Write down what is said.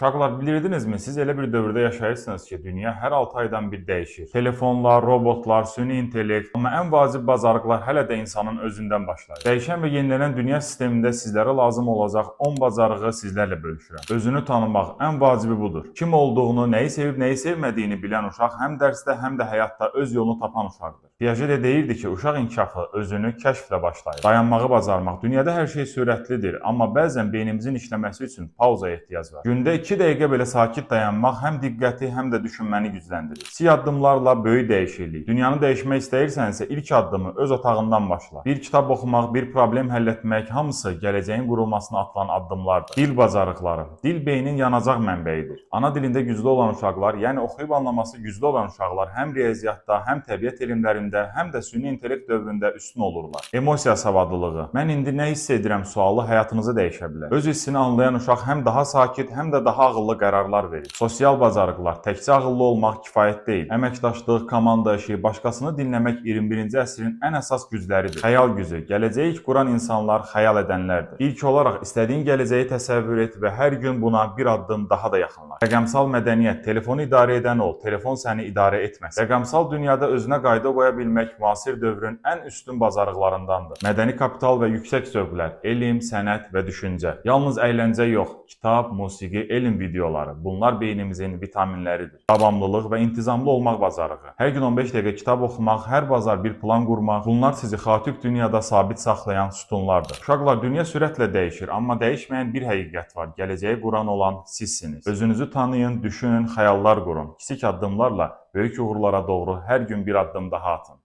Uşaqlar, bilirdinizmi, siz elə bir dövrdə yaşayırsınız ki, dünya hər 6 aydan bir dəyişir. Telefonlar, robotlar, süni intellekt, amma ən vacib bacarıqlar hələ də insanın özündən başlayır. Dəyişən və yenilənən dünya sistemində sizlərə lazım olacaq 10 bacarığı sizlərlə bölüşürəm. Özünü tanımaq ən vacibi budur. Kim olduğunu, nəyi sevib, nəyi sevmədiyini bilən uşaq həm dərsdə, həm də həyatda öz yolunu tapan uşaqdır. Piaget də deyirdi ki, uşaq inkişafı özünü kəşflə başlayır. Dayanmağı bacarmaq. Dünyada hər şey sürətlidir, amma bəzən beynimizin işləməsi üçün pauzaya ehtiyac var. Gündə 2 dəqiqə belə sakit dayanmaq həm diqqəti, həm də düşünməni gücləndirir. Kiçik addımlarla böyük dəyişiklik. Dünyanı dəyişmək istəyirsənsə, ilk addımı öz otağından başla. Bir kitab oxumaq, bir problem həll etmək, hamısı gələcəyin qurulmasına atılan addımlardır. Dil bacarıqları. Dil beynin yanacaq mənbəyidir. Ana dilində güclü olan uşaqlar, yəni oxuyub anlaması güclü olan uşaqlar həm riyaziyyatda, həm təbiət elmlərində, həm də süni intellekt dövründə üstün olurlar. Emosiya savadlılığı. Mən indi nə hiss edirəm sualı həyatınızı dəyişə bilər. Öz hissini anlayan uşaq həm daha sakit, həm də daha ağıllı qərarlar verir. Sosial bacarıqlar. Təkcə ağıllı olmaq kifayət deyil. Əməkdaşlıq, komanda işi, başqasını dinləmək 21-ci əsrin ən əsas gücləridir. Xəyal gücü. Gələcəyi ilk quran insanlar xəyal edənlərdir. İlk olaraq istədiyin gələcəyi təsəvvür et və hər gün buna bir addım daha da yaxınlaş. Rəqəmsal mədəniyyət. Telefonu idarə edən ol, telefon səni idarə etməsin. Rəqəmsal dünyada özünə qayda qoya bilmək müasir dövrün ən üstün bacarıqlarındandır. Mədəni kapital və yüksək zövqlər, elm, sənət və düşüncə. Yalnız əyləncə yox, kitab, musiqi, elm videoları. Bunlar beynimizin vitaminləridir. Davamlılıq və intizamlı olmaq bacarığı. Hər gün 15 dəqiqə kitab oxumaq, hər bazar bir plan qurmaq, bunlar sizi xaotik dünyada sabit saxlayan sütunlardır. Uşaqlar, dünya sürətlə dəyişir, amma dəyişməyən bir həqiqət var. Gələcəyi quran olan sizsiniz. Özünüzü tanıyın, düşünün, xəyallar qurun. Kiçik addımlarla böyük uğurlara doğru hər gün bir addım daha atın.